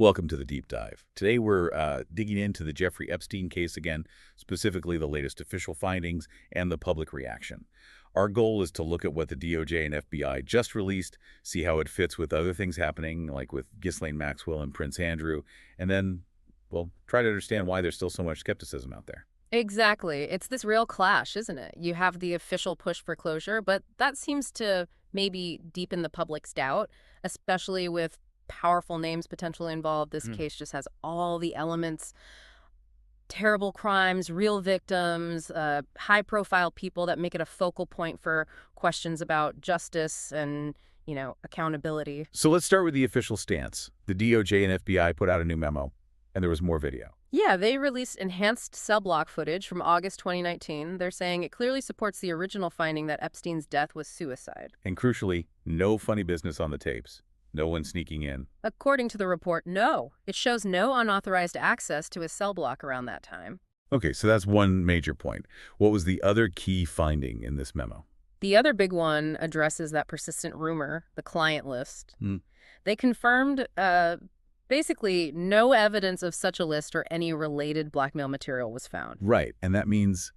Welcome to the Deep Dive. Today we're digging into the Jeffrey Epstein case again, specifically the latest official findings and the public reaction. Our goal is to look at what the DOJ and FBI just released, see how it fits with other things happening, like with Ghislaine Maxwell and Prince Andrew, and then, well, try to understand why there's still so much skepticism out there. Exactly. It's this real clash, isn't it? You have the official push for closure, but that seems to maybe deepen the public's doubt, especially with powerful names potentially involved. This case just has all the elements, terrible crimes, real victims, high-profile people that make it a focal point for questions about justice and, accountability. So let's start with the official stance. The DOJ and FBI put out a new memo, and there was more video. Yeah, they released enhanced cell block footage from August 2019. They're saying it clearly supports the original finding that Epstein's death was suicide. And crucially, no funny business on the tapes. No one sneaking in. According to the report, no. It shows no unauthorized access to his cell block around that time. Okay, so that's one major point. What was the other key finding in this memo? The other big one addresses that persistent rumor, the client list. They confirmed basically no evidence of such a list or any related blackmail material was found. Right, and that means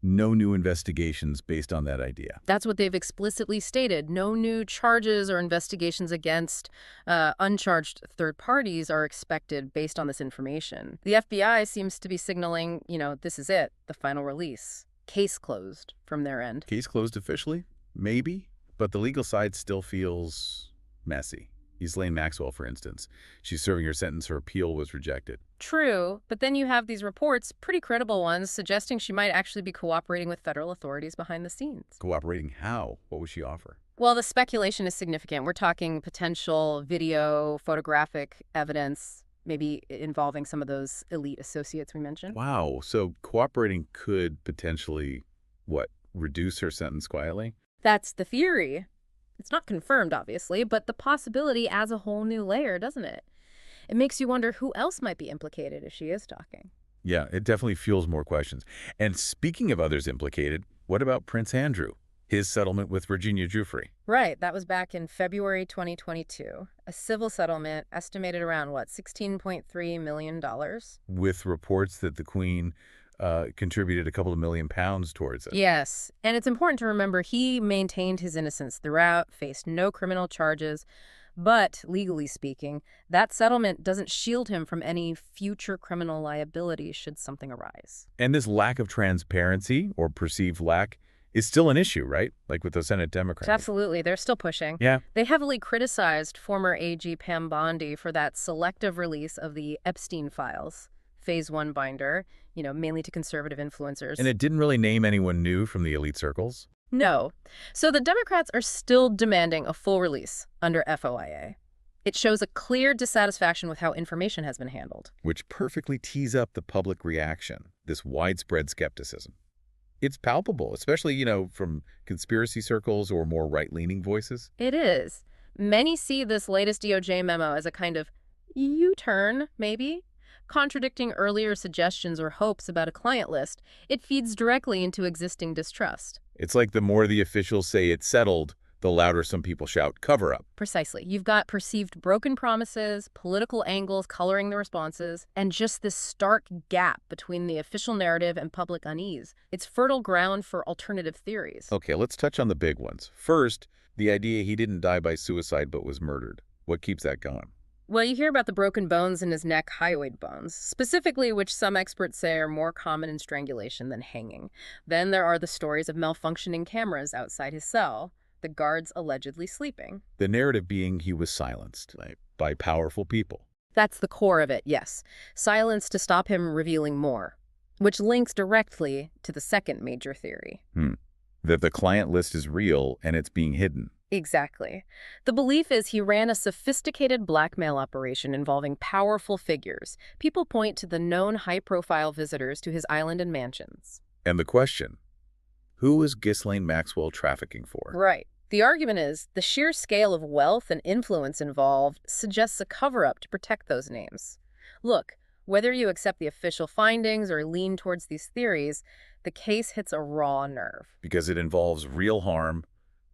no new investigations based on that idea. That's what they've explicitly stated. No new charges or investigations against uncharged third parties are expected based on this information. The FBI seems to be signaling, this is it, the final release. Case closed from their end. Case closed officially? Maybe, but the legal side still feels messy. Ghislaine Maxwell, for instance. She's serving her sentence. Her appeal was rejected. True, but then you have these reports, pretty credible ones, suggesting she might actually be cooperating with federal authorities behind the scenes. Cooperating how? What would she offer? Well, the speculation is significant. We're talking potential video, photographic evidence, maybe involving some of those elite associates we mentioned. Wow, so cooperating could potentially, reduce her sentence quietly? That's the theory. It's not confirmed, obviously, but the possibility adds a whole new layer, doesn't it? It makes you wonder who else might be implicated if she is talking. Yeah, it definitely fuels more questions. And speaking of others implicated, what about Prince Andrew? His settlement with Virginia Giuffre? Right, that was back in February 2022. A civil settlement estimated around, $16.3 million? With reports that the Queen contributed a couple of £1 million towards it. Yes, and it's important to remember he maintained his innocence throughout, faced no criminal charges, but, legally speaking, that settlement doesn't shield him from any future criminal liability should something arise. And this lack of transparency, or perceived lack, is still an issue, right? Like with the Senate Democrats. Absolutely, they're still pushing. Yeah. They heavily criticized former AG Pam Bondi for that selective release of the Epstein Files. Phase 1 binder, mainly to conservative influencers. And it didn't really name anyone new from the elite circles? No. So the Democrats are still demanding a full release under FOIA. It shows a clear dissatisfaction with how information has been handled. Which perfectly tees up the public reaction, this widespread skepticism. It's palpable, especially, from conspiracy circles or more right-leaning voices. It is. Many see this latest DOJ memo as a kind of U-turn, maybe, contradicting earlier suggestions or hopes about a client list. It feeds directly into existing distrust. It's like the more the officials say it's settled, the louder some people shout cover up. Precisely. You've got perceived broken promises, political angles coloring the responses, and just this stark gap between the official narrative and public unease. It's fertile ground for alternative theories. Okay, let's touch on the big ones. First, the idea he didn't die by suicide but was murdered. What keeps that going? Well, you hear about the broken bones in his neck, hyoid bones, specifically which some experts say are more common in strangulation than hanging. Then there are the stories of malfunctioning cameras outside his cell, the guards allegedly sleeping. The narrative being he was silenced by powerful people. That's the core of it, yes. Silence to stop him revealing more, which links directly to the second major theory. That the client list is real and it's being hidden. Exactly. The belief is he ran a sophisticated blackmail operation involving powerful figures. People point to the known high-profile visitors to his island and mansions. And the question, who was Ghislaine Maxwell trafficking for? Right. The argument is the sheer scale of wealth and influence involved suggests a cover-up to protect those names. Look, whether you accept the official findings or lean towards these theories, the case hits a raw nerve. Because it involves real harm,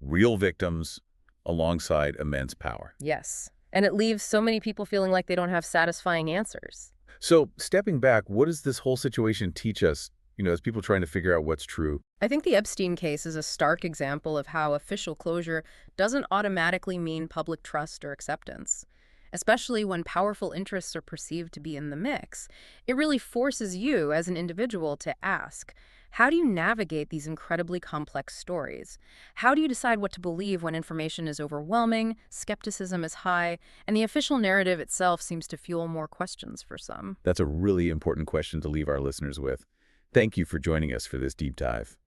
real victims, alongside immense power. Yes. And it leaves so many people feeling like they don't have satisfying answers. So, stepping back, what does this whole situation teach us, as people trying to figure out what's true? I think the Epstein case is a stark example of how official closure doesn't automatically mean public trust or acceptance. Especially when powerful interests are perceived to be in the mix. It really forces you as an individual to ask, how do you navigate these incredibly complex stories? How do you decide what to believe when information is overwhelming, skepticism is high, and the official narrative itself seems to fuel more questions for some? That's a really important question to leave our listeners with. Thank you for joining us for this deep dive.